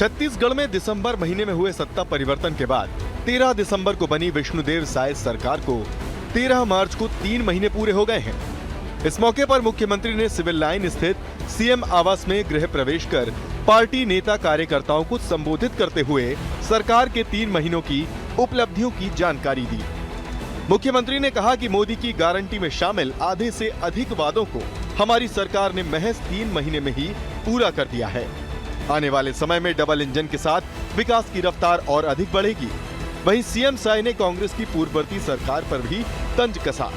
छत्तीसगढ़ में दिसंबर महीने में हुए सत्ता परिवर्तन के बाद 13 दिसंबर को बनी विष्णुदेव साय सरकार को 13 मार्च को 3 महीने पूरे हो गए हैं। इस मौके पर मुख्यमंत्री ने सिविल लाइन स्थित सीएम आवास में गृह प्रवेश कर पार्टी नेता कार्यकर्ताओं को संबोधित करते हुए सरकार के 3 महीनों की उपलब्धियों की जानकारी दी। मुख्यमंत्री ने कहा कि मोदी की गारंटी में शामिल आधे से अधिक वादों को हमारी सरकार ने महज 3 महीने में ही पूरा कर दिया है। आने वाले समय में डबल इंजन के साथ विकास की रफ्तार और अधिक बढ़ेगी। वहीं सीएम साय ने कांग्रेस की पूर्ववर्ती सरकार पर भी तंज कसा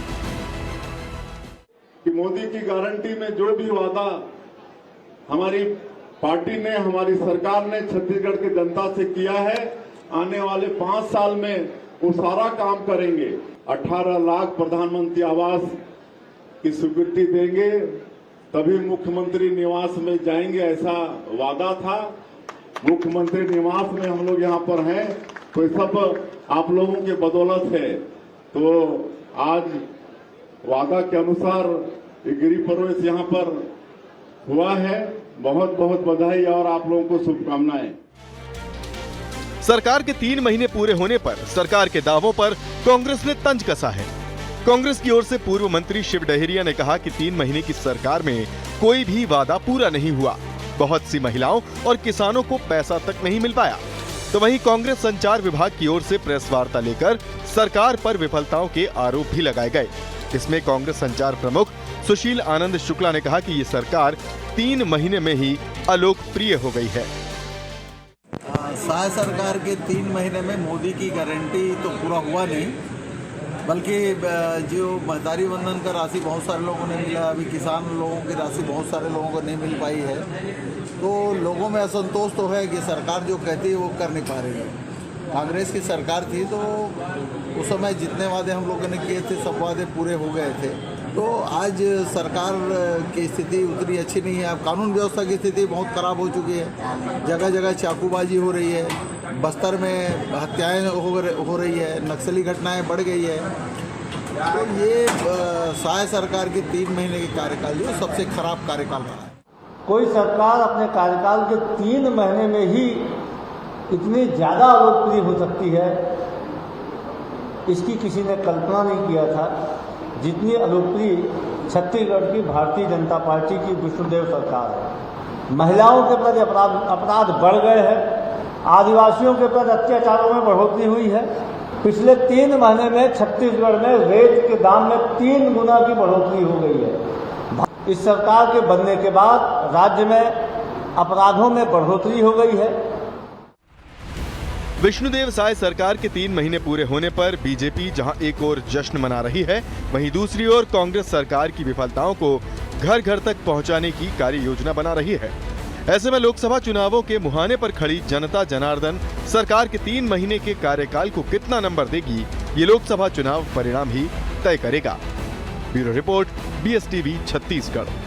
कि मोदी की गारंटी में जो भी वादा हमारी पार्टी ने, हमारी सरकार ने छत्तीसगढ़ की जनता से किया है, आने वाले 5 साल में वो सारा काम करेंगे। 18 लाख प्रधानमंत्री आवास की स्वीकृति देंगे, तभी मुख्यमंत्री निवास में जाएंगे, ऐसा वादा था। मुख्यमंत्री निवास में हम लोग यहाँ पर हैं, तो सब आप लोगों के बदौलत है। तो आज वादा के अनुसार गृह प्रवेश यहाँ पर हुआ है। बहुत बहुत बधाई और आप लोगों को शुभकामनाएं। सरकार के 3 महीने पूरे होने पर सरकार के दावों पर कांग्रेस ने तंज कसा है। कांग्रेस की ओर से पूर्व मंत्री शिव डहेरिया ने कहा कि 3 महीने की सरकार में कोई भी वादा पूरा नहीं हुआ। बहुत सी महिलाओं और किसानों को पैसा तक नहीं मिल पाया। तो वहीं कांग्रेस संचार विभाग की ओर से प्रेस वार्ता लेकर सरकार पर विफलताओं के आरोप भी लगाए गए। इसमें कांग्रेस संचार प्रमुख सुशील आनंद शुक्ला ने कहा कि ये सरकार 3 महीने में ही अलोकप्रिय हो गई है। साय सरकार के 3 महीने में मोदी की गारंटी तो पूरा हुआ नहीं, बल्कि जो महतारी वंदन का राशि बहुत सारे लोगों ने मिला, अभी किसान लोगों की राशि बहुत सारे लोगों को नहीं मिल पाई है। तो लोगों में असंतोष तो है कि सरकार जो कहती है वो कर नहीं पा रही है। कांग्रेस की सरकार थी तो उस समय जितने वादे हम लोगों ने किए थे सब वादे पूरे हो गए थे। तो आज सरकार की स्थिति उतनी अच्छी नहीं है। अब कानून व्यवस्था की स्थिति बहुत खराब हो चुकी है। जगह जगह चाकूबाजी हो रही है, बस्तर में हत्याएं हो रही है, नक्सली घटनाएं बढ़ गई है। तो ये साय सरकार के 3 महीने के कार्यकाल जो सबसे खराब कार्यकाल रहा है। कोई सरकार अपने कार्यकाल के 3 महीने में ही इतनी ज़्यादा लोकप्रिय हो सकती है, इसकी किसी ने कल्पना नहीं किया था। जितनी अलोकप्रिय छत्तीसगढ़ की भारतीय जनता पार्टी की विष्णुदेव सरकार है। महिलाओं के प्रति अपराध बढ़ गए हैं। आदिवासियों के प्रति अत्याचारों में बढ़ोतरी हुई है। पिछले 3 महीने में छत्तीसगढ़ में रेत के दाम में 3 गुना की बढ़ोतरी हो गई है। इस सरकार के बनने के बाद राज्य में अपराधों में बढ़ोतरी हो गई है। विष्णुदेव साय सरकार के 3 महीने पूरे होने पर बीजेपी जहां एक ओर जश्न मना रही है, वहीं दूसरी ओर कांग्रेस सरकार की विफलताओं को घर घर तक पहुंचाने की कार्य योजना बना रही है। ऐसे में लोकसभा चुनावों के मुहाने पर खड़ी जनता जनार्दन सरकार के 3 महीने के कार्यकाल को कितना नंबर देगी, ये लोकसभा चुनाव परिणाम ही तय करेगा। Bureau report, BSTV Chhattisgarh.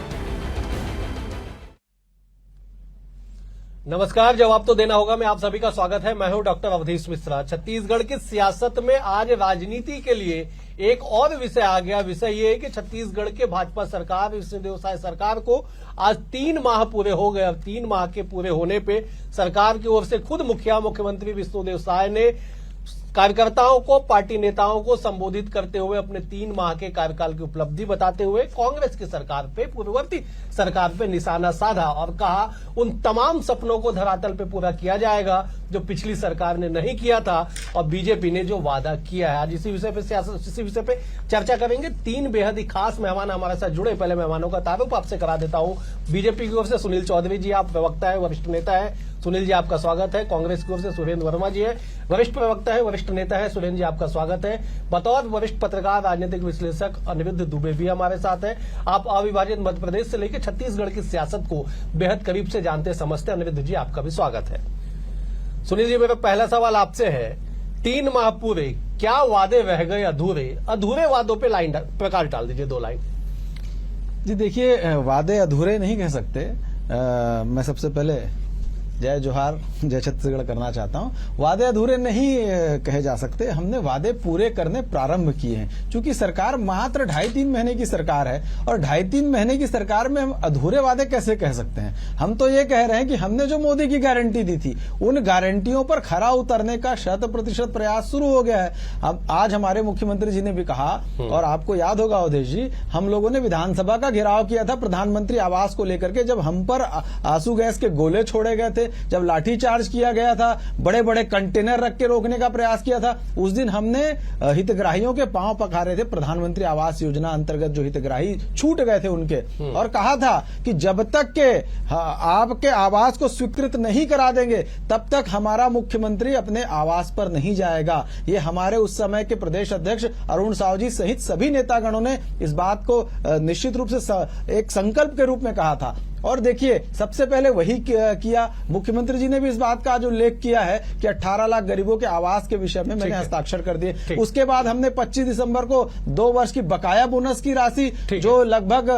नमस्कार, जवाब तो देना होगा में आप सभी का स्वागत है। मैं हूं डॉक्टर अवधेश मिश्रा। छत्तीसगढ़ की सियासत में आज राजनीति के लिए एक और विषय आ गया। विषय ये है कि छत्तीसगढ़ के भाजपा सरकार, विष्णुदेव साय सरकार को आज 3 माह पूरे हो गए। अब 3 माह के पूरे होने पे सरकार की ओर से खुद मुख्यमंत्री विष्णुदेव साय ने कार्यकर्ताओं को, पार्टी नेताओं को संबोधित करते हुए अपने 3 माह के कार्यकाल की उपलब्धि बताते हुए कांग्रेस की सरकार पे, पूर्ववर्ती सरकार पे निशाना साधा और कहा उन तमाम सपनों को धरातल पे पूरा किया जाएगा जो पिछली सरकार ने नहीं किया था और बीजेपी ने जो वादा किया है। आज इसी विषय पे चर्चा करेंगे। 3 बेहद ही खास मेहमान हमारे साथ जुड़े। पहले मेहमानों का तारुफ आपसे करा देता हूं। बीजेपी की ओर से सुनील चौधरी जी, आप प्रवक्ता है, वरिष्ठ नेता है। सुनील जी, आपका स्वागत है। कांग्रेस की ओर से सुरेंद्र वर्मा जी है, वरिष्ठ प्रवक्ता है, वरिष्ठ नेता है। सुरेंद्र जी, आपका स्वागत है। बतौर वरिष्ठ पत्रकार, राजनीतिक विश्लेषक अनिरुद्ध दुबे भी हमारे साथ है। आप अविभाजित मध्य प्रदेश से लेकर छत्तीसगढ़ की सियासत को बेहद करीब से जानते समझते। अनिरुद्ध जी, आपका भी स्वागत है। सुनील जी, मेरा पहला सवाल आपसे है, 3 माह पूरे, क्या वादे रह गए अधूरे? अधूरे वादों पे प्रकाश डाल दीजिए, 2 लाइन। जी देखिए, वादे अधूरे नहीं कह सकते। मैं सबसे पहले जय जोहार, जय छत्तीसगढ़ करना चाहता हूं। वादे अधूरे नहीं कहे जा सकते, हमने वादे पूरे करने प्रारंभ किए हैं। क्योंकि सरकार मात्र 2.5-3 महीने की सरकार है और 2.5-3 महीने की सरकार में हम अधूरे वादे कैसे कह सकते हैं। हम तो ये कह रहे हैं कि हमने जो मोदी की गारंटी दी थी उन गारंटियों पर खरा उतरने का 100% प्रयास शुरू हो गया है। अब आज हमारे मुख्यमंत्री जी ने भी कहा, और आपको याद होगा अवधेश जी, हम लोगों ने विधानसभा का घेराव किया था प्रधानमंत्री आवास को लेकर के, जब हम पर आंसू गैस के गोले छोड़े गए थे, जब लाठीचार्ज किया गया था, बड़े बड़े कंटेनर रख के रोकने का प्रयास किया था। उस दिन हमने हितग्राहियों के पांव पखारे थे, प्रधानमंत्री आवास योजना अंतर्गत जो हितग्राही छूट गए थे उनके, और कहा था कि जब तक के आपके आवास को स्वीकृत नहीं करा देंगे तब तक हमारा मुख्यमंत्री अपने आवास पर नहीं जाएगा। ये हमारे उस समय के प्रदेश अध्यक्ष अरुण साव जी सहित सभी नेतागणों ने इस बात को निश्चित रूप से एक संकल्प के रूप में कहा था। और देखिए, सबसे पहले वही किया। मुख्यमंत्री जी ने भी इस बात का जो उल्लेख किया है कि 18 लाख गरीबों के आवास के विषय में मैंने हस्ताक्षर कर दिए। उसके बाद हमने 25 दिसंबर को 2 वर्ष की बकाया बोनस की राशि जो लगभग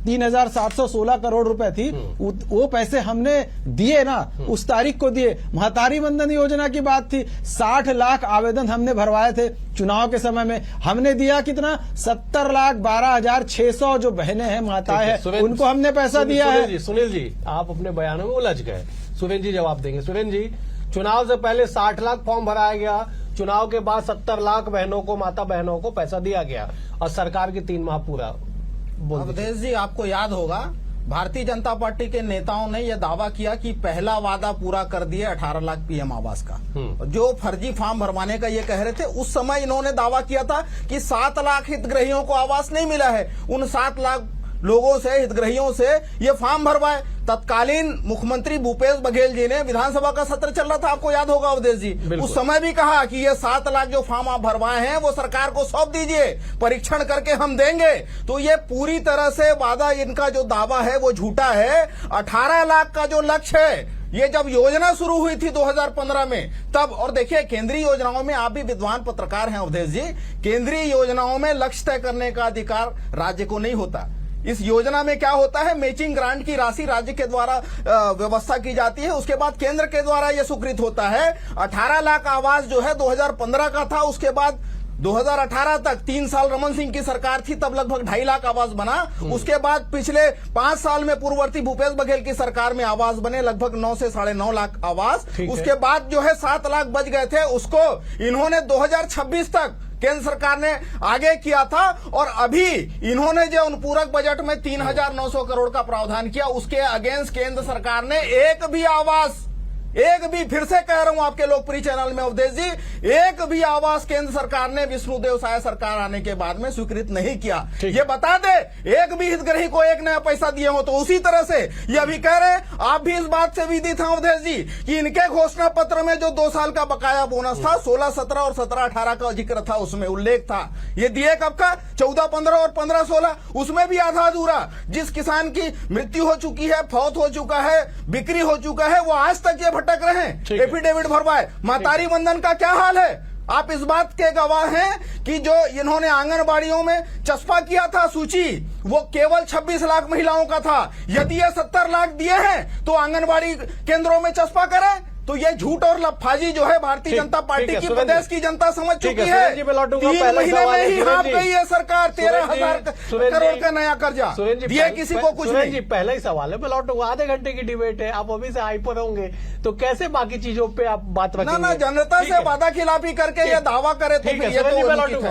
3,716 करोड़ रुपए थी, वो पैसे हमने दिए ना, उस तारीख को दिए। महतारी वंदन योजना की बात थी, 60 लाख आवेदन हमने भरवाए थे चुनाव के समय में। हमने दिया कितना? 70,12,600 जो बहनें हैं, माताएं हैं, उनको हमने पैसा दिया है। सुनील जी, आप अपने बयानों में उलझ गए। सुरेंद्र जी जवाब देंगे। सुरेंद्र जी, चुनाव से पहले 60 लाख फॉर्म भराया गया, चुनाव के बाद 70 लाख बहनों को, माता बहनों को पैसा दिया गया, और सरकार की 3 माह पूरा। अवधेश जी, आपको याद होगा भारतीय जनता पार्टी के नेताओं ने यह दावा किया कि पहला वादा पूरा कर दिए 18 लाख पीएम आवास का। जो फर्जी फॉर्म भरवाने का ये कह रहे थे, उस समय इन्होंने दावा किया था कि 7 लाख हितग्राहियों को आवास नहीं मिला है। उन 7 लाख लोगों से, हितग्राहियों से ये फॉर्म भरवाए। तत्कालीन मुख्यमंत्री भूपेश बघेल जी ने, विधानसभा का सत्र चल रहा था, आपको याद होगा अवधेश जी, उस समय भी कहा कि ये 7 लाख जो फॉर्म आप भरवाए हैं वो सरकार को सौंप दीजिए, परीक्षण करके हम देंगे। तो ये पूरी तरह से वादा, इनका जो दावा है वो झूठा है। 18 लाख का जो लक्ष्य है, ये जब योजना शुरू हुई थी 2015 में तब, और देखिए केंद्रीय योजनाओं में, आप भी विद्वान पत्रकार हैं अवधेश जी, केंद्रीय योजनाओं में लक्ष्य तय करने का अधिकार राज्य को नहीं होता। इस योजना में क्या होता है, मैचिंग ग्रांट की राशि राज्य के द्वारा व्यवस्था की जाती है, उसके बाद केंद्र के द्वारा यह स्वीकृत होता है। 18 लाख आवास जो है 2015 का था, उसके बाद 2018 तक 3 साल रमन सिंह की सरकार थी, तब लगभग 2.5 लाख आवास बना। उसके बाद पिछले 5 साल में पूर्ववर्ती भूपेश बघेल की सरकार में आवास बने लगभग 9 से 9.5 लाख आवास। उसके बाद जो है 7 लाख बच गए थे, उसको इन्होंने 2026 तक केंद्र सरकार ने आगे किया था। और अभी इन्होंने जो पूरक बजट में 3,900 करोड़ का प्रावधान किया, उसके अगेंस्ट केंद्र सरकार ने एक भी आवास, एक भी, फिर से कह रहा हूं आपके लोकप्रिय चैनल में अवधेश जी, एक भी आवास केंद्र सरकार ने विष्णुदेव साय सरकार आने के बाद में स्वीकृत नहीं किया। ये बता दे, एक भी हितग्राही को एक नया पैसा दिए हो। तो उसी तरह से ये अभी कह रहे हैं, आप भी इस बात से विदित हैं अवधेश जी, कि इनके घोषणा पत्र में जो 2 साल का बकाया बोनस था, 16-17 और 17-18 का जिक्र था, उसमें उल्लेख था। ये दिए कब का? 14-15 और 15-16, उसमें भी आधा अधूरा। जिस किसान की मृत्यु हो चुकी है, फौत हो चुका है, बिक्री हो चुका है, वो आज तक ये भटक रहे हैं, एफिडेविट भरवाए। महतारी वंदन का क्या हाल है? आप इस बात के गवाह हैं कि जो इन्होंने आंगनबाड़ियों में चस्पा किया था सूची, वो केवल 26 लाख महिलाओं का था। यदि ये 70 लाख दिए हैं तो आंगनबाड़ी केंद्रों में चस्पा करें। तो ये झूठ और लफाजी जो है भारतीय जनता पार्टी की, प्रदेश की जनता समझ चुकी है। 3 महीने में ही हाँप गई है सरकार 13,000 करोड़ का नया कर्जा दिए, किसी को कुछ नहीं। पहला ही सवाल है, मैं लौटूंगा। आधे घंटे की डिबेट है, आप अभी से हाइपर होंगे, तो कैसे बाकी चीजों पे आप बात रखेंगे? ना, जनता से वादा खिलाफी करके ये दावा करे तो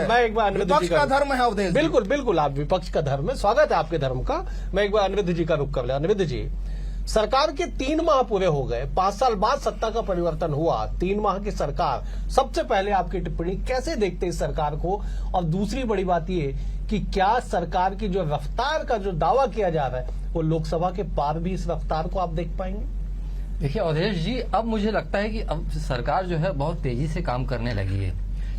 मैं एक बार विपक्ष का धर्म है अवधेश। बिल्कुल बिल्कुल, आप विपक्ष का धर्म है, स्वागत है आपके धर्म का। मैं एक बार अनिरुद्ध जी का रुख कर लिया। अनिरुद्ध जी, सरकार के 3 माह पूरे हो गए, 5 साल बाद सत्ता का परिवर्तन हुआ, 3 माह की सरकार। सबसे पहले आपकी टिप्पणी, कैसे देखते इस सरकार को? और दूसरी बड़ी बात ये कि क्या सरकार की जो रफ्तार का जो दावा किया जा रहा है, वो लोकसभा के पार भी इस रफ्तार को आप देख पाएंगे? देखिए अवधेश जी, अब मुझे लगता है कि अब सरकार जो है बहुत तेजी से काम करने लगी है।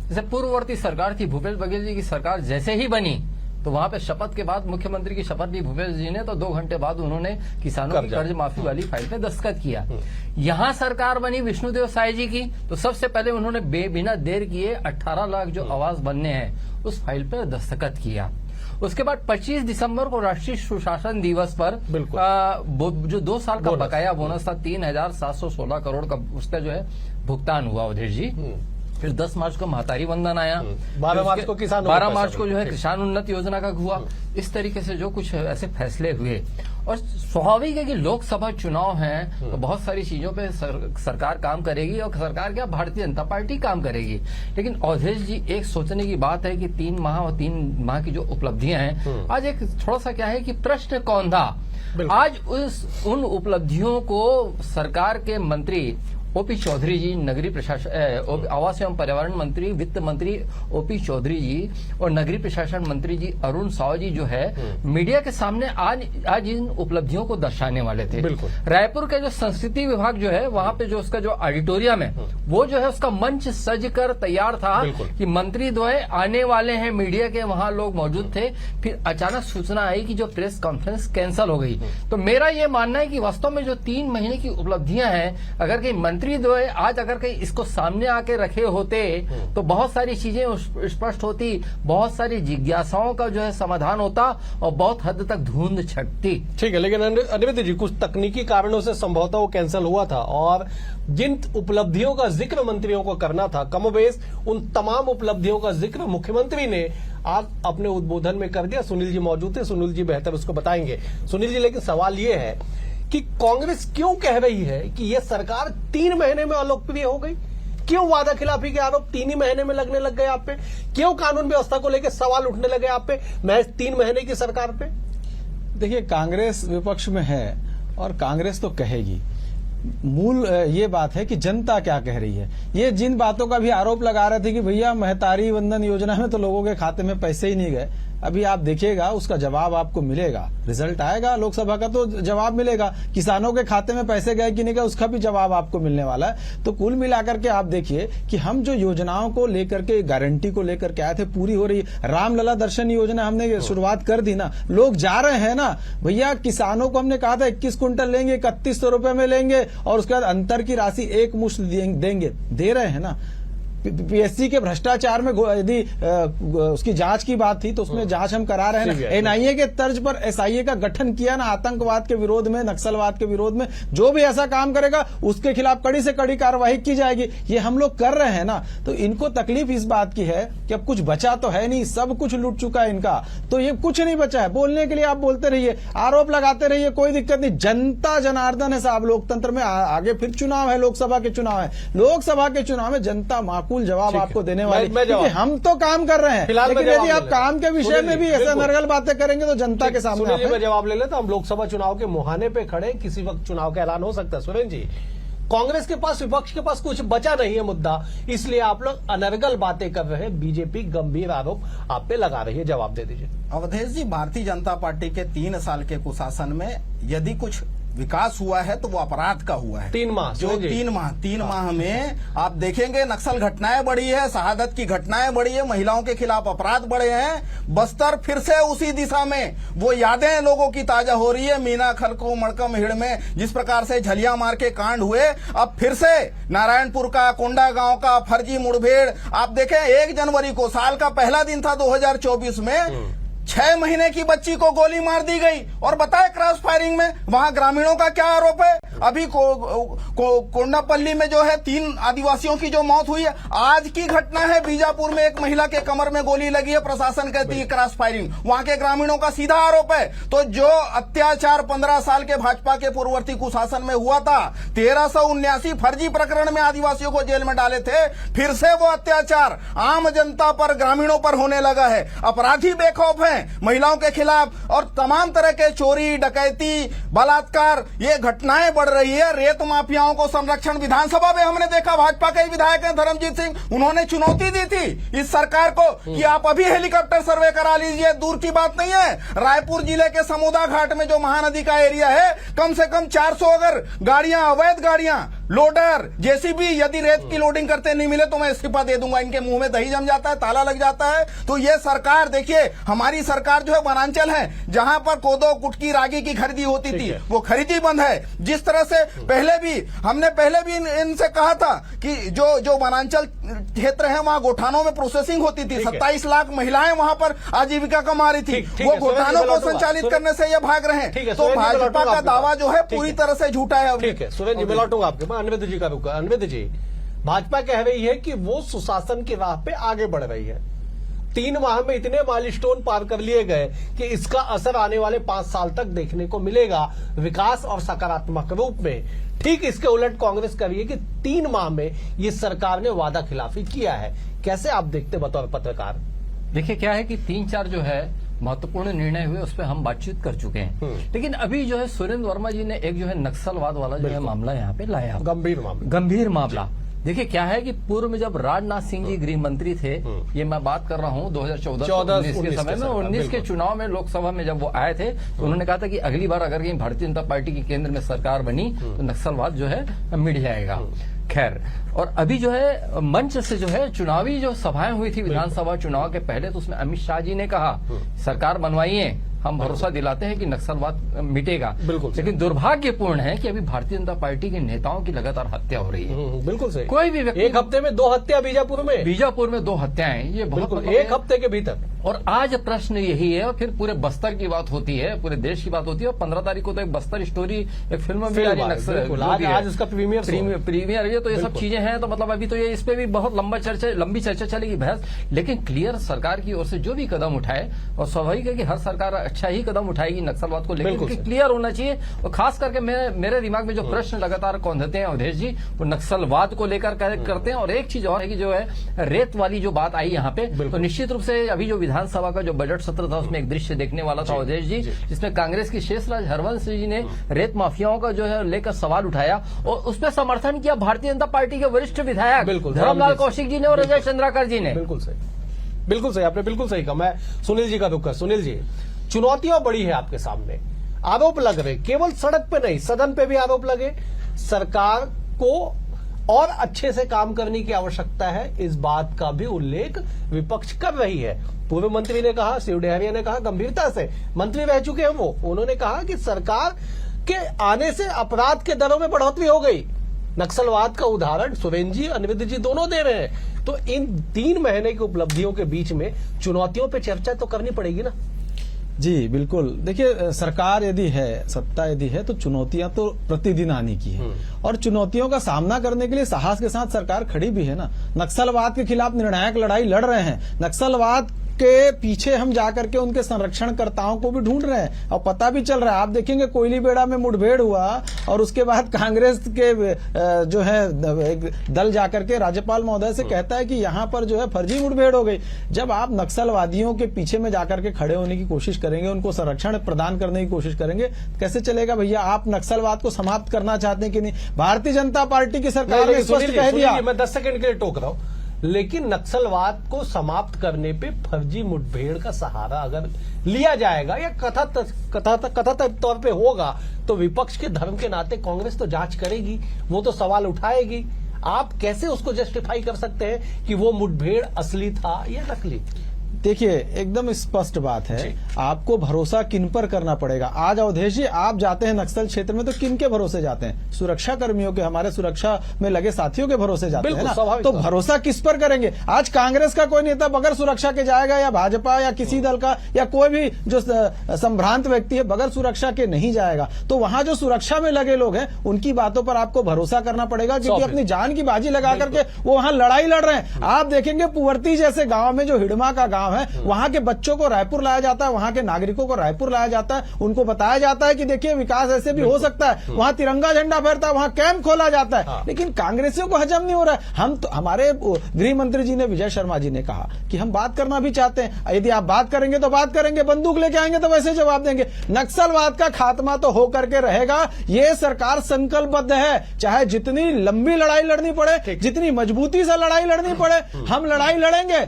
जैसे पूर्ववर्ती सरकार थी, भूपेश बघेल जी की सरकार जैसे ही बनी तो वहां पे शपथ के बाद, मुख्यमंत्री की शपथ ली भूपेश जी ने, तो 2 घंटे बाद उन्होंने किसानों की कर्ज माफी वाली फाइल पे दस्तखत किया। यहां सरकार बनी विष्णुदेव साय जी की, तो सबसे पहले उन्होंने बिना देर किए 18 लाख जो आवास बनने हैं उस फाइल पे दस्तखत किया। उसके बाद 25 दिसंबर को राष्ट्रीय सुशासन दिवस पर जो 2 साल का बकाया बोनस था 3,716 करोड़ का, उसका जो है भुगतान हुआ अवधेश जी। फिर 10 मार्च को महतारी वंदन आया, 12 मार्च को किसान 12 मार्च को जो है किसान उन्नत योजना का हुआ। इस तरीके से जो कुछ ऐसे फैसले हुए, और स्वाभाविक है कि लोकसभा चुनाव हैं तो बहुत सारी चीजों पे सरकार काम करेगी, और सरकार क्या, भारतीय जनता पार्टी काम करेगी। लेकिन अवधेश जी, एक सोचने की बात है कि 3 माह और 3 माह की जो उपलब्धियां हैं, आज एक थोड़ा सा क्या है कि प्रश्न कौन था। आज उन उपलब्धियों को सरकार के मंत्री ओपी चौधरी जी, नगरीय प्रशासन आवास एवं पर्यावरण मंत्री, वित्त मंत्री ओपी चौधरी जी और नगरीय प्रशासन मंत्री जी अरुण साव जी जो है मीडिया के सामने आज इन उपलब्धियों को दर्शाने वाले थे। रायपुर के जो संस्कृति विभाग जो है, वहां पे जो उसका जो ऑडिटोरियम है, वो जो है उसका मंच सज कर तैयार था कि मंत्री द्वय आने वाले हैं, मीडिया के वहां लोग मौजूद थे। फिर अचानक सूचना आई कि जो प्रेस कॉन्फ्रेंस कैंसिल हो गई। तो मेरा ये मानना है कि वास्तव में जो 3 महीने की उपलब्धियां हैं, अगर कहीं मंत्री द्वय आज अगर कहीं इसको सामने आके रखे होते तो बहुत सारी चीजें स्पष्ट होती, बहुत सारी जिज्ञासाओं का जो है समाधान होता और बहुत हद तक धुंध छटती। ठीक है, लेकिन अनिरुद्ध जी, कुछ तकनीकी कारणों से संभवतः वो कैंसिल हुआ था, और जिन उपलब्धियों का जिक्र मंत्रियों को करना था, कमोबेश उन तमाम उपलब्धियों का जिक्र मुख्यमंत्री ने आज अपने उद्बोधन में कर दिया। सुनील जी मौजूद थे, सुनील जी बेहतर उसको बताएंगे। सुनील जी, लेकिन सवाल ये है कि कांग्रेस क्यों कह रही है कि यह सरकार 3 महीने में अलोकप्रिय हो गई? क्यों वादा खिलाफी के आरोप 3 ही महीने में लगने लग गए आप पे? क्यों कानून व्यवस्था को लेकर सवाल उठने लगे आप पे महज 3 महीने की सरकार पे? देखिए, कांग्रेस विपक्ष में है और कांग्रेस तो कहेगी। मूल ये बात है कि जनता क्या कह रही है। ये जिन बातों का भी आरोप लगा रहे थे कि भैया महतारी वंदन योजना में तो लोगों के खाते में पैसे ही नहीं गए, अभी आप देखिएगा उसका जवाब आपको मिलेगा। रिजल्ट आएगा लोकसभा का तो जवाब मिलेगा। किसानों के खाते में पैसे गए कि नहीं गए उसका भी जवाब आपको मिलने वाला है। तो कुल मिलाकर के आप देखिए कि हम जो योजनाओं को लेकर के, गारंटी को लेकर के आए थे, पूरी हो रही है। रामलला दर्शन योजना हमने शुरुआत कर दी ना, लोग जा रहे हैं ना भैया। किसानों को हमने कहा था 21 कुंटल लेंगे, 3100 रुपए में लेंगे, और उसके बाद अंतर की राशि एक मुश्त देंगे, दे रहे हैं ना। पीएससी के भ्रष्टाचार में यदि उसकी जांच की बात थी तो उसमें जांच हम करा रहे हैं। एनआईए के तर्ज पर एसआईए का गठन किया ना, आतंकवाद के विरोध में, नक्सलवाद के विरोध में। जो भी ऐसा काम करेगा उसके खिलाफ कड़ी से कड़ी कार्रवाई की जाएगी। ये हम लोग कर रहे हैं ना। तो इनको तकलीफ इस बात की है कि अब कुछ बचा तो है नहीं, सब कुछ लूट चुका है इनका, तो ये कुछ नहीं बचा है। बोलने के लिए आप बोलते रहिए, आरोप लगाते रहिए, कोई दिक्कत नहीं। जनता जनार्दन है साहब लोकतंत्र में। आगे फिर चुनाव है, लोकसभा के चुनाव है। लोकसभा के चुनाव में जनता जवाब आपको देने वाली, क्योंकि हम तो काम कर रहे हैं। लेकिन यदि आप काम के विषय में भी ऐसा नरगल बातें करेंगे तो जनता के सामने मैं जवाब ले लेता। हम लोकसभा चुनाव के मुहाने पे खड़े, किसी वक्त चुनाव का ऐलान हो सकता है। सुरेंद्र जी, कांग्रेस के पास, विपक्ष के पास कुछ बचा नहीं है मुद्दा, इसलिए आप लोग अनर्गल बातें कर रहे हैं। बीजेपी गंभीर आरोप आप पे लगा रही है, जवाब दे दीजिए। अवधेश जी, भारतीय जनता पार्टी के 3 साल के कुशासन में यदि कुछ विकास हुआ है तो वो अपराध का हुआ है। 3 माह जो 3 माह में आप देखेंगे नक्सल घटनाएं बढ़ी है, शहादत की घटनाएं बढ़ी है, महिलाओं के खिलाफ अपराध बढ़े हैं। बस्तर फिर से उसी दिशा में वो यादें लोगों की ताजा हो रही है। मीना खलको मड़कम हिड़ में जिस प्रकार से झलिया मार के कांड हुए, अब फिर से नारायणपुर का, कोंडा गांव का फर्जी मुठभेड़। आप देखें 1 जनवरी को, साल का पहला दिन था 2024 में, 6 महीने की बच्ची को गोली मार दी गई। और बताए क्रॉस फायरिंग में वहां ग्रामीणों का क्या आरोप है। अभी कोंडापल्ली में जो है 3 आदिवासियों की जो मौत हुई है। आज की घटना है बीजापुर में, एक महिला के कमर में गोली लगी है, प्रशासन कहती है क्रॉस फायरिंग। वहां के ग्रामीणों का सीधा आरोप है। तो जो अत्याचार 15 साल के भाजपा के पूर्ववर्ती कुशासन में हुआ था, 1379 फर्जी प्रकरण में आदिवासियों को जेल में डाले थे, फिर से वो अत्याचार आम जनता पर, ग्रामीणों पर होने लगा है। अपराधी बेखौफ है महिलाओं के खिलाफ, और तमाम तरह के चोरी, डकैती, बलात्कार, ये घटनाएं बढ़ रही है। रेत माफियाओं को संरक्षण, विधानसभा में हमने देखा भाजपा के विधायक हैं धर्मजीत सिंह, उन्होंने चुनौती दी थी इस सरकार को कि आप अभी हेलीकॉप्टर सर्वे करा लीजिए। दूर की बात नहीं है, रायपुर जिले के समोदा घाट में जो महानदी का एरिया है, कम से कम 400 अगर गाड़ियां, अवैध गाड़ियां, लोडर, जेसीबी, यदि रेत की लोडिंग करते नहीं मिले तो मैं इस्तीफा दे दूंगा। इनके मुंह में दही जम जाता है, ताला लग जाता है। तो ये सरकार, देखिए हमारी सरकार जो है वनांचल है, जहां पर कोदो, कुटकी, रागी की खरीदी होती थी, वो खरीदी बंद है। जिस तरह से हमने पहले भी इनसे कहा था कि जो वनांचल क्षेत्र है वहां गोठानों में प्रोसेसिंग होती थी, 27 लाख महिलाएं वहां पर आजीविका कमा रही थी, वो गोठानों को संचालित करने से ये भाग रहे हैं। तो भाजपा का दावा जो है पूरी तरह से झूठा है। ठीक है सुरेंद्र जी, मैं लौटूंगा आपके पास। अनविद जी का रुका। अनविद जी, भाजपा कह रही है कि वो सुशासन की राह पे आगे बढ़ रही है, 3 माह में इतने माइलस्टोन पार कर लिए गए कि इसका असर आने वाले 5 साल तक देखने को मिलेगा विकास और सकारात्मक रूप में। ठीक इसके उलट कांग्रेस कर रही है कि 3 माह में ये सरकार ने वादा खिलाफी किया है। कैसे आप देखते बतौर पत्रकार? देखिए क्या है कि 3-4 जो है महत्वपूर्ण निर्णय हुए, उस पर हम बातचीत कर चुके हैं, लेकिन अभी जो है सुरेंद्र वर्मा जी ने एक जो है नक्सलवाद वाला जो है मामला यहाँ पे लाया, गंभीर मामला। देखिए क्या है कि पूर्व में जब राजनाथ सिंह जी गृह मंत्री थे, ये मैं बात कर रहा हूँ 2014-19 के समय में, 19 के चुनाव में लोकसभा में जब वो आए थे तो उन्होंने कहा था कि अगली बार अगर कहीं भारतीय जनता पार्टी की केंद्र में सरकार बनी तो नक्सलवाद जो है मिट जाएगा। खैर, और अभी जो है मंच से जो है चुनावी जो सभाएं हुई थी विधानसभा चुनाव के पहले, तो उसमें अमित शाह जी ने कहा सरकार बनवाइए, हम भरोसा दिलाते हैं कि नक्सलवाद मिटेगा। बिल्कुल, लेकिन दुर्भाग्यपूर्ण है कि अभी भारतीय जनता पार्टी के नेताओं की लगातार हत्या हो रही है। बिल्कुल सही। कोई भी व्यक्ति, एक हफ्ते में 2 हत्या बीजापुर में 2 हत्याएं, ये बहुत एक हफ्ते के भीतर। और आज प्रश्न यही है, और फिर पूरे बस्तर की बात होती है, पूरे देश की बात होती है, और 15 तारीख को तो एक बस्तर स्टोरी एक फिल्म भी आ रही है, आज इसका प्रीमियर है। तो ये सब चीजें हैं, तो मतलब अभी तो ये इस पे भी बहुत लंबी चर्चा चलेगी, बहस। लेकिन क्लियर सरकार की ओर से जो भी कदम उठाए, और स्वाभाविक है कि हर सरकार अच्छा ही कदम उठाएगी नक्सलवाद को लेकर, क्लियर होना चाहिए। और खास करके मेरे दिमाग में जो प्रश्न लगातार कौंधते हैं अवधेश जी, वो नक्सलवाद को लेकर करते हैं। और एक चीज और है कि जो है रेत वाली जो बात आई यहाँ पे, तो निश्चित रूप से अभी जो विधानसभा का जो बजट सत्र था उसमें एक दृश्य देखने वाला था अवधेश जी, जिसमें कांग्रेस की शेषराज हरवंश जी ने रेत माफियाओं का जो है लेकर सवाल उठाया, और उस पर समर्थन किया भारतीय जनता पार्टी के वरिष्ठ विधायक धर्मलाल कौशिक जी ने और अजय चंद्राकर जी ने। बिल्कुल सही, आपने बिल्कुल सही कहा। मैं सुनील जी का रुख कर। सुनील जी, चुनौतियां बड़ी है आपके सामने, आरोप लग रहे, केवल सड़क पे नहीं सदन पे भी आरोप लगे। सरकार को और अच्छे से काम करने की आवश्यकता है, इस बात का भी उल्लेख विपक्ष कर रही है। पूर्व मंत्री ने कहा, शिव डहरिया ने कहा, गंभीरता से मंत्री रह चुके हैं वो, उन्होंने कहा कि सरकार के आने से अपराध के दरों में बढ़ोतरी हो गई। नक्सलवाद का उदाहरण सुरेंद्र जी, अनविद जी दोनों दे रहे हैं। तो इन 3 महीने की उपलब्धियों के बीच में चुनौतियों पर चर्चा तो करनी पड़ेगी ना। जी बिल्कुल। देखिए, सरकार यदि है, सत्ता यदि है, तो चुनौतियां तो प्रतिदिन आने की है, और चुनौतियों का सामना करने के लिए साहस के साथ सरकार खड़ी भी है ना। नक्सलवाद के खिलाफ निर्णायक लड़ाई लड़ रहे हैं, नक्सलवाद के पीछे हम जाकर के उनके संरक्षणकर्ताओं को भी ढूंढ रहे हैं, और पता भी चल रहा है। आप देखेंगे कोयली बेड़ा में मुठभेड़ हुआ, और उसके बाद कांग्रेस के जो है एक दल जाकर के राज्यपाल महोदय से कहता है कि यहाँ पर जो है फर्जी मुठभेड़ हो गई। जब आप नक्सलवादियों के पीछे में जाकर के खड़े होने की कोशिश करेंगे, उनको संरक्षण प्रदान करने की कोशिश करेंगे, कैसे चलेगा भैया? आप नक्सलवाद को समाप्त करना चाहते हैं कि नहीं? भारतीय जनता पार्टी की सरकार ने स्पष्ट कह दिया। मैं 10 सेकंड के लिए टोक रहा हूं, लेकिन नक्सलवाद को समाप्त करने पे फर्जी मुठभेड़ का सहारा अगर लिया जाएगा या कथातक तौर पे होगा, तो विपक्ष के धर्म के नाते कांग्रेस तो जांच करेगी, वो तो सवाल उठाएगी। आप कैसे उसको जस्टिफाई कर सकते हैं कि वो मुठभेड़ असली था या नकली? देखिए, एकदम स्पष्ट बात है, आपको भरोसा किन पर करना पड़ेगा। आज अवधेश जी, आप जाते हैं नक्सल क्षेत्र में तो किन के भरोसे जाते हैं? सुरक्षा कर्मियों के, हमारे सुरक्षा में लगे साथियों के भरोसे जाते हैं ना। तो भरोसा किस पर करेंगे? आज कांग्रेस का कोई नेता बगैर सुरक्षा के जाएगा, या भाजपा या किसी दल का या कोई भी जो संभ्रांत व्यक्ति है बगैर सुरक्षा के नहीं जाएगा। तो वहां जो सुरक्षा में लगे लोग हैं उनकी बातों पर आपको भरोसा करना पड़ेगा, क्योंकि अपनी जान की बाजी लगा करके वो वहां लड़ाई लड़ रहे हैं। आप देखेंगे पुवर्ती जैसे गांव में, जो हिडमा का गांव है, वहां के बच्चों को रायपुर लाया जाता है, वहां के नागरिकों को रायपुर लाया जाता है, उनको बताया जाता है कि देखिए विकास ऐसे भी हो सकता है, वहां तिरंगा झंडा फहरता है, वहां कैंप खोला जाता है। लेकिन कांग्रेसियों को हजम नहीं हो रहा है। हम तो, हमारे गृह मंत्री जी ने, विजय शर्मा जी ने कहा कि हम बात करना भी चाहते हैं, यदि आप बात करेंगे तो बात करेंगे, बंदूक लेके आएंगे तो वैसे जवाब देंगे। नक्सलवाद का खात्मा तो होकर के रहेगा, ये सरकार संकल्पबद्ध है। चाहे जितनी लंबी लड़ाई लड़नी पड़े, जितनी मजबूती से लड़ाई लड़नी पड़े, हम लड़ाई लड़ेंगे।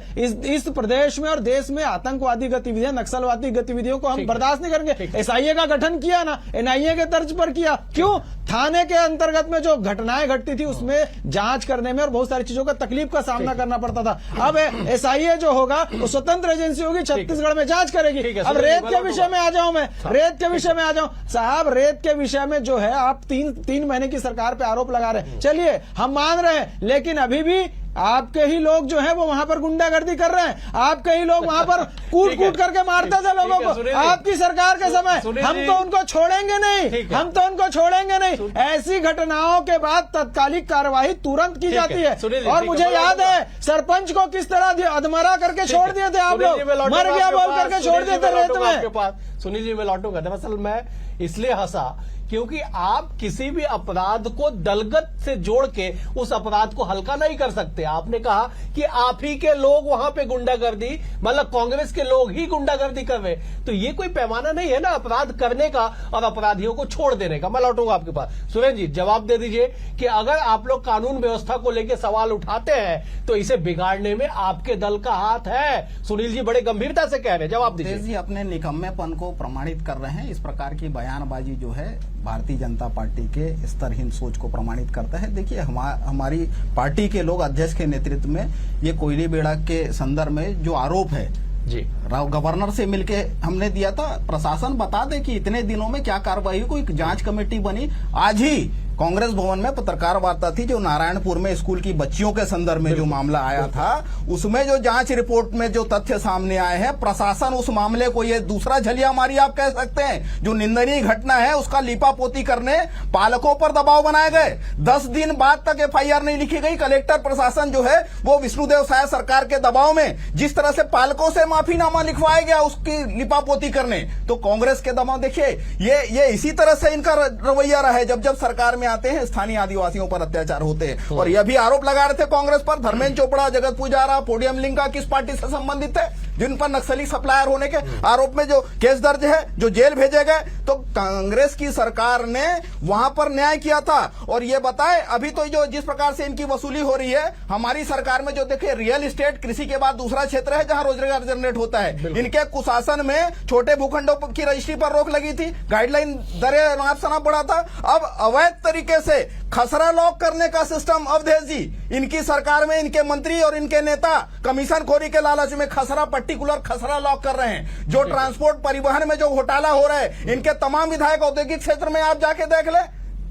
इस प्रदेश में और देश में आतंकवादी गतिविधियां, नक्सलवादी गतिविधियों को हम बर्दाश्त नहीं करेंगे। एसआईए का गठन किया ना, एनआईए के तर्ज पर किया। क्यों? थाने के अंतर्गत में जो घटनाएं घटती थी उसमें जांच करने में और बहुत सारी चीजों का तकलीफ का सामना करना पड़ता था। अब एसआईए जो होगा वो स्वतंत्र एजेंसी होगी, छत्तीसगढ़ में जांच करेगी। अब रेत के विषय में आ जाऊं, मैं रेत के विषय में आ जाऊं साहब। रेत के विषय में जो है आप तीन महीने की सरकार पे आरोप लगा रहे हैं, चलिए हम मान रहे हैं, लेकिन अभी भी आपके ही लोग जो है वो वहां पर गुंडागर्दी कर रहे हैं। आपके ही लोग वहां पर कूट करके मारते थे लोगों को। आपकी सरकार के समय हम तो उनको छोड़ेंगे नहीं, हम तो उनको छोड़ेंगे नहीं। ऐसी घटनाओं के बाद तत्कालिक कार्यवाही तुरंत की जाती है। और मुझे याद है सरपंच को किस तरह अधमरा करके छोड़ दिए थे आप लोग, मर गया बोल करके छोड़ दिए थे रेत में। सुनील जी, मैं लौटूंगा। दरअसल मैं इसलिए हंसा क्योंकि आप किसी भी अपराध को दलगत से जोड़ के उस अपराध को हल्का नहीं कर सकते। आपने कहा कि आप ही के लोग वहां पे गुंडागर्दी, मतलब कांग्रेस के लोग ही गुंडागर्दी कर रहे, तो ये कोई पैमाना नहीं है ना अपराध करने का और अपराधियों को छोड़ देने का। मैं लौटूंगा आपके पास। सुरेंद्र जी, जवाब दे दीजिए कि अगर आप लोग कानून व्यवस्था को लेकर सवाल उठाते हैं तो इसे बिगाड़ने में आपके दल का हाथ है। सुनील जी बड़े गंभीरता से कह रहे हैं, जवाब दीजिए। जी अपने निकम्मेपन को प्रमाणित कर रहे हैं। इस प्रकार की बयानबाजी जो है भारतीय जनता पार्टी के स्तरहीन सोच को प्रमाणित करता है। देखिए हमारी पार्टी के लोग अध्यक्ष के नेतृत्व में ये कोयली बेड़ा के संदर्भ में जो आरोप है जी गवर्नर से मिलके हमने दिया था। प्रशासन बता दे कि इतने दिनों में क्या कार्रवाई हुई। कोई जांच कमेटी बनी। आज ही कांग्रेस भवन में पत्रकार वार्ता थी जो नारायणपुर में स्कूल की बच्चियों के संदर्भ में जो मामला आया था, उसमें जो जांच रिपोर्ट में जो तथ्य सामने आए हैं, प्रशासन उस मामले को ये दूसरा झलिया मारी आप कह सकते हैं, जो निंदनीय घटना है उसका लीपापोती करने पालकों पर दबाव बनाए गए। 10 दिन बाद तक एफआईआर नहीं लिखी गई। कलेक्टर प्रशासन जो है वो विष्णुदेव साय सरकार के दबाव में जिस तरह से पालकों से माफीनामा लिखवाया गया उसकी लिपापोती करने, तो कांग्रेस के दबाव देखिए ये इसी तरह से इनका रवैया रहा है। जब सरकार आते हैं स्थानीय आदिवासियों पर अत्याचार होते हैं। और यह भी आरोप लगा रहे थे कांग्रेस पर, धर्मेंद्र चोपड़ा, जगत पुजारा, पोडियम लिंगा किस पार्टी से संबंधित है, जिन पर नक्सली सप्लायर होने के आरोप में जो केस दर्ज है, जो जेल भेजे गए। तो कांग्रेस की सरकार ने वहां पर न्याय किया था। और ये बताए अभी तो जो जिस प्रकार से इनकी वसूली हो रही है हमारी सरकार में, जो देखिए रियल एस्टेट कृषि के बाद दूसरा क्षेत्र है जहां रोजगार जनरेट होता है। इनके कुशासन में छोटे भूखंडों की रजिस्ट्री पर रोक लगी थी, गाइडलाइन दरें नाप शनाप बढ़ा था। अब अवैध तरीके से खसरा लॉक करने का सिस्टम अवधेश जी इनकी सरकार में इनके मंत्री और इनके नेता कमीशन खोरी के लालच में खसरा पर्टिकुलर खसरा लॉक कर रहे हैं। जो ट्रांसपोर्ट परिवहन में जो घोटाला हो रहा है, इनके तमाम विधायक औद्योगिक क्षेत्र में आप जाके देख ले,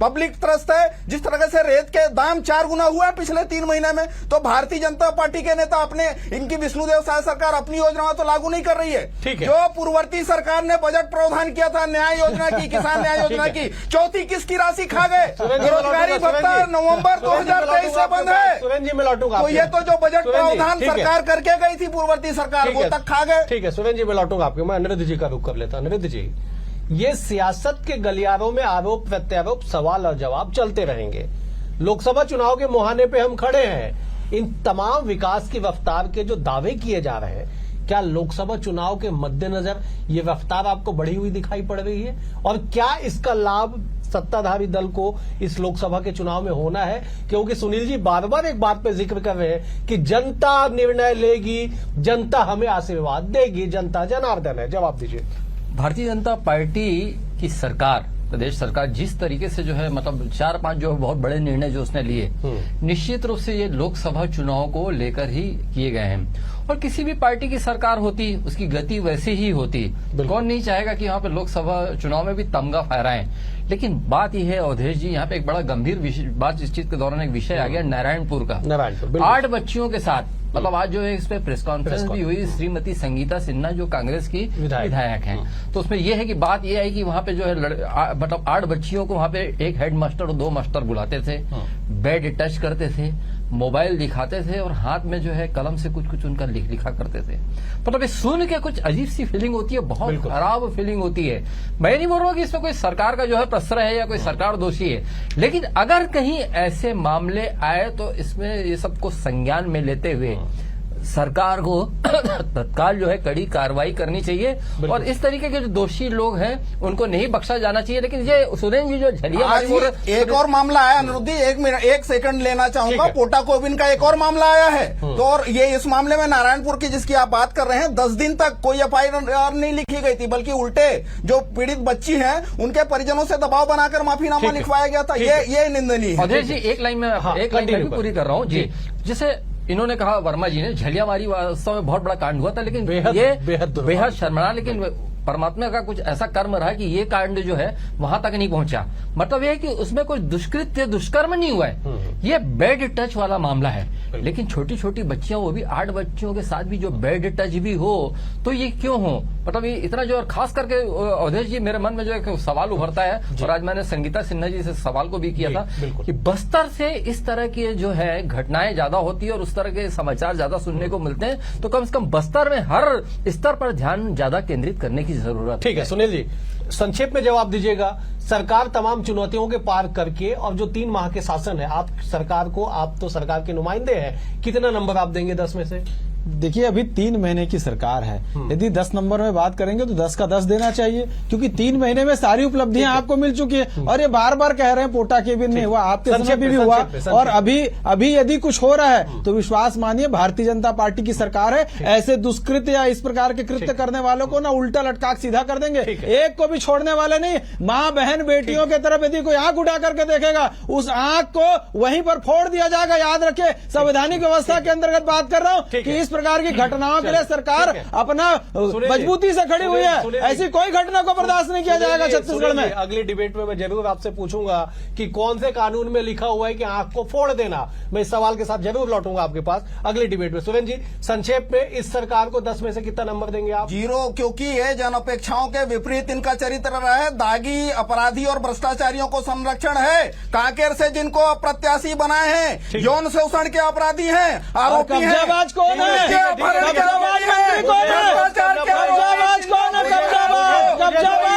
पब्लिक ट्रस्ट है। जिस तरह से रेत के दाम 4 गुना हुआ है पिछले 3 महीने में, तो भारतीय जनता पार्टी के नेता अपने इनकी विष्णुदेव साय सरकार अपनी योजनाओं तो लागू नहीं कर रही है। जो पूर्ववर्ती सरकार ने बजट प्रावधान किया था न्याय योजना की, किसान न्याय योजना की, चौथी किसकी राशि खा गए। बेरोजगारी भत्ता नवंबर 2023 से बंद है। सुरेंद्र जी मैं लौटूंगा। तो ये तो जो बजट प्रावधान सरकार करके गई थी पूर्ववर्ती सरकार, वो तक खा गए। ठीक है सुरेंद्र जी मैं लौटूंगा आपके। मैं अनिरुद्ध जी का रुख कर लेता हूं। अनिरुद्ध जी, ये सियासत के गलियारों में आरोप प्रत्यारोप, सवाल और जवाब चलते रहेंगे। लोकसभा चुनाव के मुहाने पे हम खड़े हैं। इन तमाम विकास की रफ्तार के जो दावे किए जा रहे हैं, क्या लोकसभा चुनाव के मद्देनजर ये रफ्तार आपको बढ़ी हुई दिखाई पड़ रही है? और क्या इसका लाभ सत्ताधारी दल को इस लोकसभा के चुनाव में होना है? क्योंकि सुनील जी बार बार एक बात पे जिक्र कर रहे हैं कि जनता निर्णय लेगी, जनता हमें आशीर्वाद देगी, जनता जनार्दन है। जवाब दीजिए। भारतीय जनता पार्टी की सरकार, प्रदेश सरकार जिस तरीके से जो है मतलब 4-5 जो बहुत बड़े निर्णय जो उसने लिए, निश्चित रूप से ये लोकसभा चुनाव को लेकर ही किए गए हैं। और किसी भी पार्टी की सरकार होती उसकी गति वैसे ही होती। कौन नहीं चाहेगा कि यहाँ पे लोकसभा चुनाव में भी तमगा फहराएं। लेकिन बात यह है अवधेश जी, यहाँ पे एक बड़ा गंभीर बात इस चीज के दौरान एक विषय आ गया नारायणपुर का। 8 बच्चियों के साथ मतलब आज जो है इस पे प्रेस कॉन्फ्रेंस भी हुई। श्रीमती संगीता सिन्हा जो कांग्रेस की विधायक हैं, तो उसमें यह है कि बात यह है कि वहां पे जो है मतलब 8 बच्चियों को वहां पे एक हेड मास्टर और 2 मास्टर बुलाते थे, बेड टच करते थे, मोबाइल दिखाते थे और हाथ में जो है कलम से कुछ उनका लिखा करते थे। मतलब सुन के कुछ अजीब सी फीलिंग होती है, बहुत खराब फीलिंग होती है। मैं नहीं बोल रहा हूँ कि इसमें कोई सरकार का जो है प्रश्रय है या कोई सरकार दोषी है, लेकिन अगर कहीं ऐसे मामले आए तो इसमें ये सबको संज्ञान में लेते हुए सरकार को तत्काल जो है कड़ी कार्रवाई करनी चाहिए और इस तरीके के जो दोषी लोग हैं उनको नहीं बख्शा जाना चाहिए। लेकिन ये सुरेंद्र जी जो झलिया आज एक और मामला आया अनुरुद्धि, एक सेकंड लेना चाहूंगा। पोटा कोविन का एक और मामला आया है तो और ये इस मामले में नारायणपुर की जिसकी आप बात कर रहे हैं 10 दिन तक कोई एफआईआर नहीं लिखी गई थी, बल्कि उल्टे जो पीड़ित बच्ची हैं उनके परिजनों से दबाव बनाकर माफीनामा लिखवाया गया था। ये निंदनीय है। अवधेश जी एक लाइन में पूरी कर रहा हूँ जी। जैसे इन्होंने कहा वर्मा जी ने झलियावाड़ी वास्तव में बहुत बड़ा कांड हुआ था, लेकिन ये बेहद शर्मनाक, लेकिन परमात्मा का कुछ ऐसा कर्म रहा कि ये कांड जो है वहां तक नहीं पहुंचा। मतलब ये है कि उसमें कोई दुष्कृत्य दुष्कर्म नहीं हुआ है, ये बेड टच वाला मामला है। लेकिन छोटी छोटी बच्चियां, वो भी 8 बच्चियों के साथ भी जो बेड टच भी हो तो ये क्यों हो? मतलब ये इतना जो, और खास करके अवधेश जी मेरे मन में जो एक सवाल उभरता है और आज मैंने संगीता सिन्हा जी से सवाल को भी किया था कि बस्तर से इस तरह की जो है घटनाएं ज्यादा होती है और उस तरह के समाचार ज्यादा सुनने को मिलते हैं, तो कम से कम बस्तर में हर स्तर पर ध्यान ज्यादा केंद्रित करने की जरूरत। ठीक है सुनील जी, संक्षेप में जवाब दीजिएगा। सरकार तमाम चुनौतियों के पार करके और जो 3 माह के शासन है, आप सरकार को, आप तो सरकार के नुमाइंदे हैं, कितना नंबर आप देंगे 10 में से? देखिए अभी 3 महीने की सरकार है, यदि 10 नंबर में बात करेंगे तो 10 का 10 देना चाहिए, क्योंकि 3 महीने में सारी उपलब्धियां आपको मिल चुकी है। और ये बार बार कह रहे हैं पोटा केबिन नहीं हुआ, आपके समय भी हुआ, और अभी यदि कुछ हो रहा है तो विश्वास मानिए भारतीय जनता पार्टी की सरकार है, ऐसे दुष्कृत्य या इस प्रकार के कृत्य करने वालों को ना उल्टा लटका सीधा कर देंगे, एक को भी छोड़ने वाले नहीं। माँ बहन बेटियों की तरफ यदि कोई आंख उठा करके देखेगा, उस आंख को वहीं पर फोड़ दिया जाएगा। याद रखे, संवैधानिक व्यवस्था के अंतर्गत बात कर रहा हूँ कि इस प्रकार की घटनाओं के लिए सरकार अपना मजबूती से खड़ी हुई है। ऐसी कोई घटना को बर्दाश्त नहीं किया जाएगा छत्तीसगढ़ में। अगली डिबेट में मैं जरूर आपसे पूछूंगा कि कौन से कानून में लिखा हुआ है कि आंख को फोड़ देना। मैं इस सवाल के साथ जरूर लौटूंगा आपके पास अगली डिबेट में। सुरेंद्र जी, संक्षेप में इस सरकार को 10 में से कितना नंबर देंगे आप? 0, क्योंकि ये जन अपेक्षाओं के विपरीत इनका चरित्र रहा है। दागी, अपराधी और भ्रष्टाचारियों को संरक्षण है। कांकेर से जिनको अप्रत्याशी बनाए हैं, यौन शोषण के अपराधी हैं, आरोपी हैं। कब्जाबाज कौन है? कब्जाबाज मंत्री कौन है? कब्जाबाज कौन है? कब्जाबाज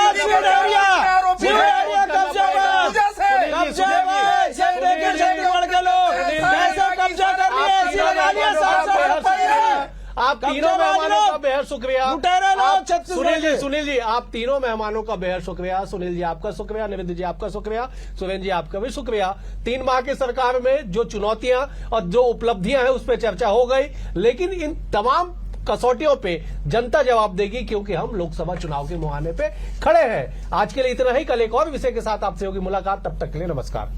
आप तीनों मेहमानों का बेहद शुक्रिया। सुनील जी, आप तीनों मेहमानों का बेहद शुक्रिया। सुनील जी आपका शुक्रिया, निवेदिता जी आपका शुक्रिया, सुरेंद्र जी आपका भी शुक्रिया। 3 माह की सरकार में जो चुनौतियां और जो उपलब्धियां हैं उस पर चर्चा हो गई, लेकिन इन तमाम कसौटियों पे जनता जवाब देगी, क्योंकि हम लोकसभा चुनाव के मुहाने पे खड़े हैं। आज के लिए इतना ही, कल एक और विषय के साथ आपसे होगी मुलाकात। तब तक के लिए नमस्कार।